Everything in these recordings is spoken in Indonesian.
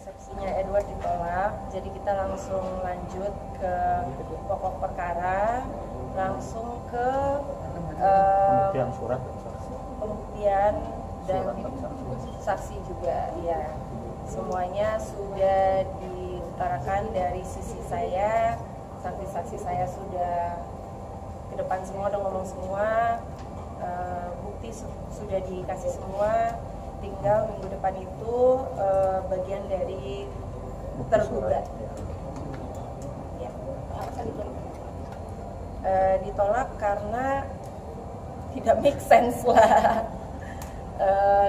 eksepsinya Edward ditolak, jadi kita langsung lanjut ke pokok perkara, langsung ke pembuktian surat pembuktian dan saksi juga, ya. Semuanya sudah diutarakan dari sisi saya, saksi-saksi saya sudah ke depan semua, udah ngomong semua, bukti sudah dikasih semua, tinggal minggu depan itu bagian dari tergugat. Ya. Ditolak karena tidak make sense lah.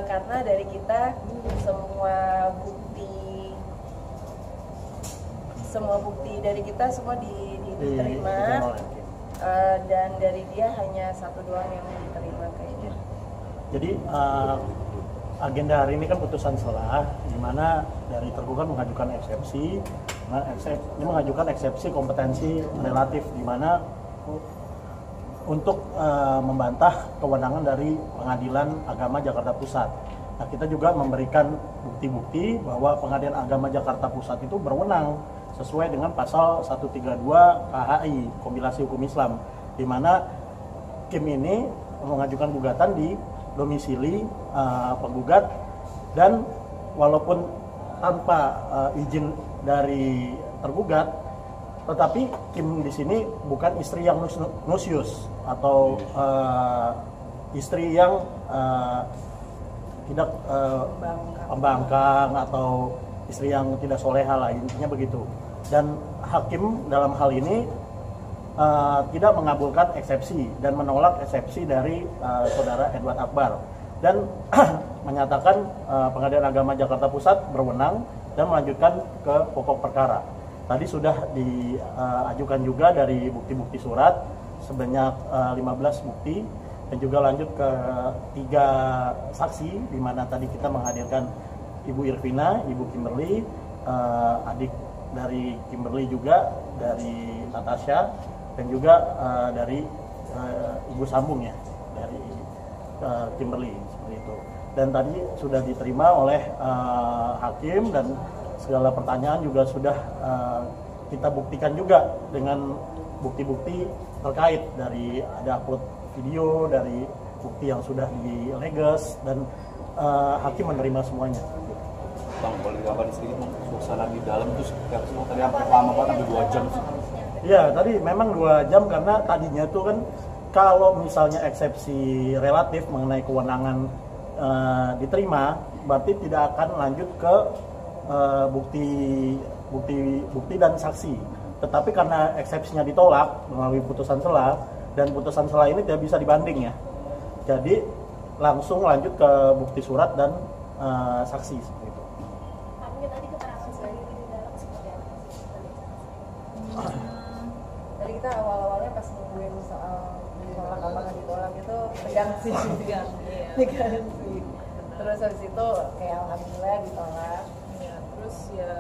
Karena dari kita semua bukti dari kita semua diterima, dan dari dia hanya satu doang yang diterima kayaknya. Jadi agenda hari ini kan putusan selah, di mana dari tergugat mengajukan eksepsi, ini mengajukan eksepsi kompetensi relatif, di mana untuk membantah kewenangan dari Pengadilan Agama Jakarta Pusat. Nah, kita juga memberikan bukti-bukti bahwa Pengadilan Agama Jakarta Pusat itu berwenang sesuai dengan pasal 132 KHI, Kompilasi Hukum Islam, di mana Kim ini mengajukan gugatan di domisili penggugat, dan walaupun tanpa izin dari tergugat, tetapi Kim di sini bukan istri yang nusius atau istri yang tidak pembangkang atau istri yang tidak soleha lah, intinya begitu. Dan hakim dalam hal ini tidak mengabulkan eksepsi dan menolak eksepsi dari saudara Edward Akbar, dan menyatakan Pengadilan Agama Jakarta Pusat berwenang dan melanjutkan ke pokok perkara. Tadi sudah diajukan juga dari bukti-bukti surat sebanyak 15 bukti, dan juga lanjut ke 3 saksi, di mana tadi kita menghadirkan Ibu Irvina, Ibu Kimberly, adik dari Kimberly juga, dari Natasha, dan juga dari Ibu Sambung ya, dari Kimberly, seperti itu. Dan tadi sudah diterima oleh hakim, dan segala pertanyaan juga sudah kita buktikan juga dengan bukti-bukti terkait, dari ada upload video, dari bukti yang sudah dileges, dan hakim menerima semuanya. Bang, boleh gambarin sedikit Bang, suasana di dalam itu tadi hampir lama banget, hampir 2 jam sih. Iya, tadi memang 2 jam karena tadinya tuh kan kalau misalnya eksepsi relatif mengenai kewenangan diterima, berarti tidak akan lanjut ke bukti dan saksi. Tetapi karena eksepsinya ditolak melalui putusan selah, dan putusan selah ini tidak bisa dibanding ya, jadi langsung lanjut ke bukti surat dan saksi seperti itu. Mungkin tadi keterangan sendiri di dalam seperti apa? Dari kita awalnya pas nungguin soal ditolak apa nggak ditolak itu tegang sih, tegang sih. Terus habis itu kayak alhamdulillah ditolak. Ya, terus ya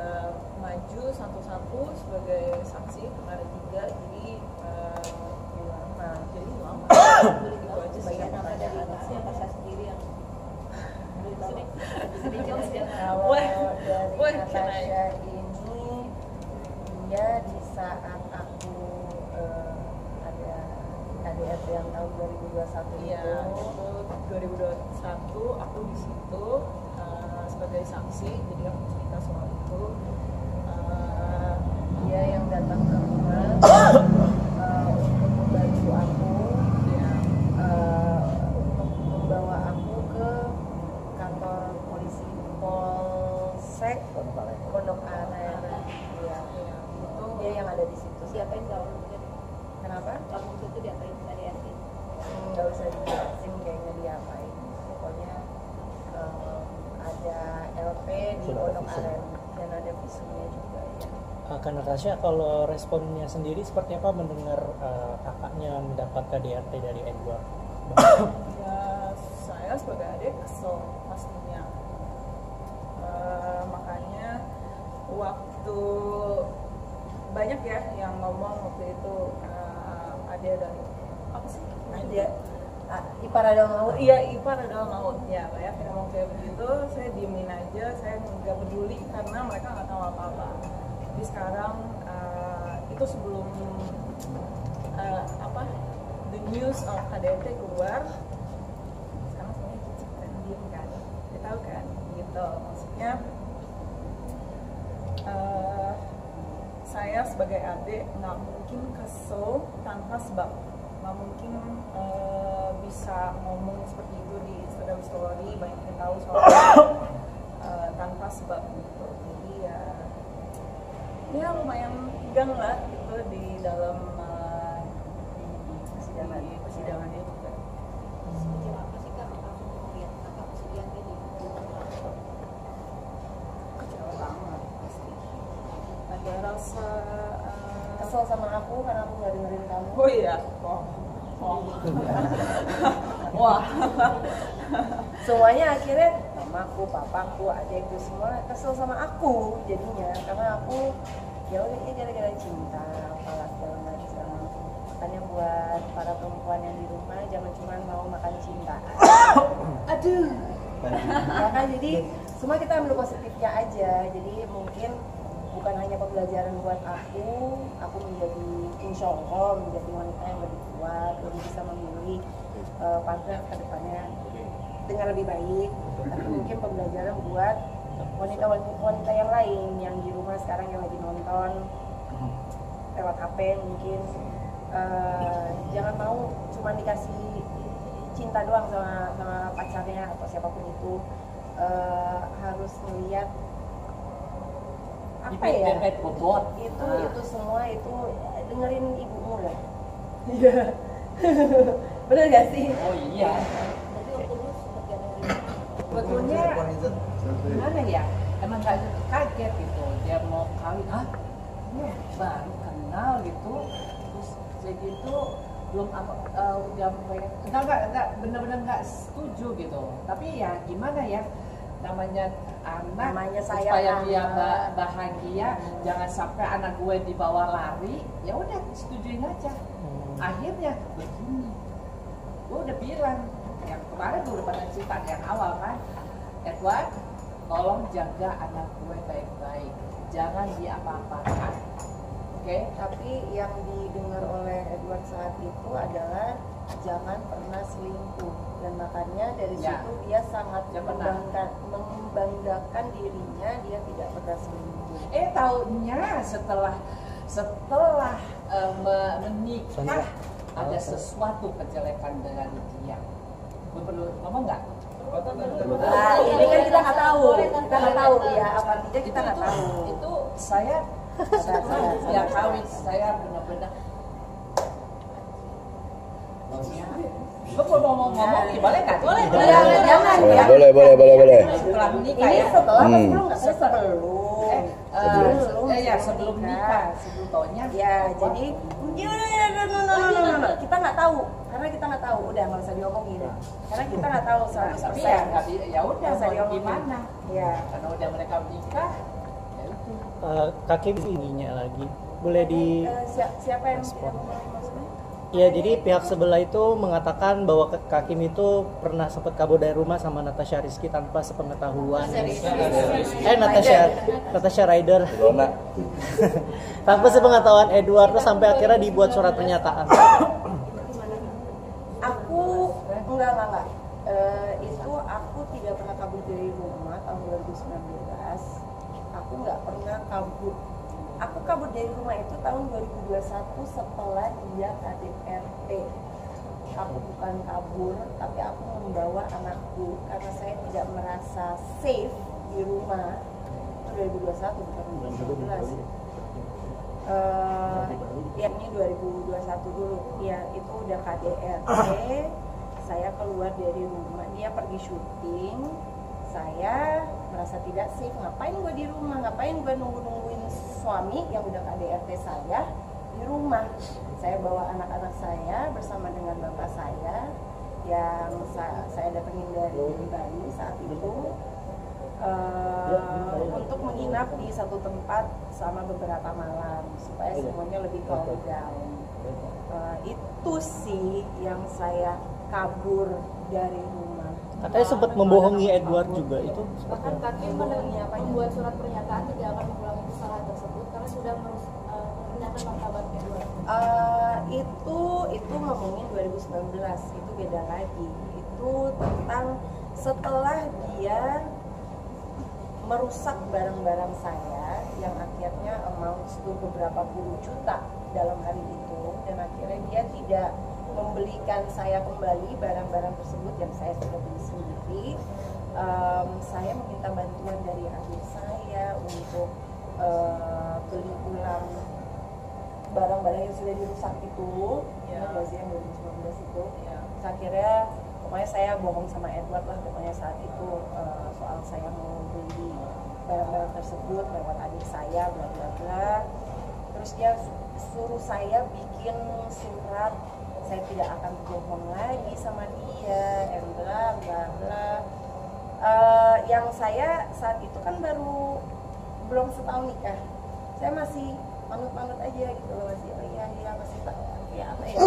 maju satu-satu sebagai saksi, karena ada 3, jadi lama. Jadi gitu aja sih. Banyak nama dari Natasha sendiri yang sedikit aja. Kalau dari Natasha ini, dia di saat aku ada KDRT yang tahun 2021 Iya, itu. itu 2021 aku di situ sebagai saksi, jadi aku cerita soal itu. Dia yang datang ke rumah untuk membantu aku, untuk membawa aku ke kantor polisi Polsek Pondok Aren. Iya, itu dia yang ada di situ. Siapa yang tahu mungkin? Kenapa? Kamu itu diapain tadi Arti? Nggak usah dijelasin kayaknya diapain. Pokoknya ada LP di Pondok Aren dan ada visumnya juga ya. Kak Natasha, kalau responnya sendiri seperti apa mendengar kakaknya mendapat KDRT dari Edward? Ya, saya sebagai adik kesel pastinya. Makanya waktu banyak ya yang ngomong waktu itu ada dari apa sih? ipar adalah maut. Iya, ipar adalah maut ya, Pak ya. Ngomong kayak begitu, saya diemin aja, saya nggak peduli karena mereka nggak tahu apa-apa. Jadi sekarang itu sebelum the news of KDRT keluar, sekarang semuanya cicip kan, diem kan, dia tahu kan, gitu. Maksudnya saya sebagai adik nggak mungkin kesel tanpa sebab, nggak mungkin bisa ngomong seperti itu di Instagram Story, banyak yang tahu soal tanpa sebab gitu. Jadi ya lumayan tegang lah gitu di dalam persidangannya juga. Seperti apa sih Kak kamu melihat kakak kesedihan ini? Kecewa banget pasti. Ada rasa Kesel sama aku karena aku nggak dengerin kamu. oh iya, wah, Semuanya akhirnya mamaku, papaku, adekku semua kesel sama aku jadinya karena aku ya udah ini gara-gara cinta apalah segala macam. Makanya buat para perempuan yang di rumah jangan cuma mau makan cinta. Aduh. Ya kan, jadi semua kita ambil positifnya aja. Jadi mungkin bukan hanya pembelajaran buat aku menjadi insya Allah menjadi wanita yang lebih kuat, lebih bisa memilih partner ke depannya dengan lebih baik. Tapi mungkin pembelajaran buat wanita yang lain yang di rumah sekarang yang lagi nonton lewat HP mungkin jangan mau cuma dikasih cinta doang sama pacarnya atau siapapun itu, harus melihat apa ya itu semua itu dengerin ibumu lah. Iya. Bener gak sih? Oh iya. Tapi waktu dulu seperti ada yang Sebetulnya gimana ya? Emang gak kaget gitu. Dia mau kawin, baru kenal gitu. Terus jadi itu belum udah enggak benar-benar nggak setuju gitu. Tapi ya gimana ya? Namanya anak sayang supaya anak. dia bahagia, jangan sampai anak gue dibawa lari. Ya udah setujuin aja. Akhirnya begini, gue udah bilang yang kemarin gue udah pernah cerita yang awal kan, Edward, tolong jaga anak gue baik-baik, jangan diapa-apakan. Oke? Tapi yang didengar oleh Edward saat itu adalah jangan pernah selingkuh, dan makanya dari Ya. situ dia sangat Jangan pernah. membanggakan dirinya dia tidak pernah selingkuh. Taunya setelah menikah ada sesuatu kejelekan dengan dia. Gue perlu ngomong nggak? Nah, ini kan kita nggak tahu ya apa tidak, kita nggak tahu. Itu saya ya kawin saya benar-benar. Gue mau ngomong, boleh nggak? Boleh. Jangan ya. Boleh. Setelah menikah Ini ya. setelah apa sebelum nggak Sebelum nikah, sebelum tahunnya. Ya, jadi kita nggak tahu karena kita nggak tahu, udah nggak usah diomongin karena kita nggak tahu 100%. Tapi ya udah Nggak usah mau diomongin. gimana? Ya. Karena udah mereka menikah, ya itu. Kaki ininya lagi boleh di Siapa yang respon. maksudnya? Ya, jadi pihak sebelah itu mengatakan bahwa Kakim itu pernah sempat kabur dari rumah sama Natasha Rizky tanpa sepengetahuan. Natasha Ryder. Tanpa sepengetahuan Edward, terus sampai akhirnya dibuat surat pernyataan. Aku enggak. Itu aku tidak pernah kabur dari rumah tahun 2019. Aku nggak pernah kabur. Aku kabur dari rumah itu tahun 2021 setelah dia KDRT. Aku bukan kabur, tapi aku membawa anakku karena saya tidak merasa safe di rumah. Itu 2021 bukan 2019. Ya, ini 2021 dulu. Ya, itu udah KDRT. Saya keluar dari rumah, dia pergi syuting. Saya merasa tidak safe. Ngapain gue di rumah? Ngapain gue nungguin suami yang udah KDRT saya di rumah? Saya bawa anak-anak saya bersama dengan bapak saya yang saya datengin dari Bali saat itu untuk menginap di satu tempat selama beberapa malam supaya semuanya lebih calm down. Itu sih yang saya kabur dari rumah. Katanya sempat membohongi Edward juga itu. Bahkan Kaki Membohongi apanya? membuat surat pernyataan tidak akan mengulangi kesalahan tersebut karena sudah merendahkan martabat Edward. Itu ngomongin 2019, itu beda lagi. Itu tentang setelah dia merusak barang-barang saya yang akhirnya amounts to beberapa puluh juta dalam hari itu, dan akhirnya dia tidak membelikan saya kembali barang-barang tersebut yang saya sudah beli sendiri. Saya meminta bantuan dari adik saya untuk beli ulang barang-barang yang sudah dirusak itu, Ya. yang 2019 itu. Ya. Terus akhirnya pokoknya saya bohong sama Edward lah pokoknya saat itu, soal saya mau beli barang-barang tersebut lewat adik saya bla bla bla. Terus dia suruh saya bikin surat saya tidak akan bohong lagi sama dia, and bla bla bla. Yang saya saat itu kan belum setahun nikah, saya masih manut-manut aja gitu loh, masih oh iya masih ya apa ya,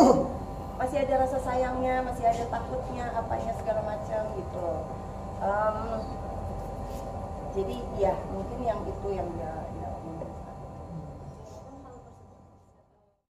masih ada rasa sayangnya, masih ada takutnya apanya segala macam gitu loh. Jadi ya mungkin yang itu yang dia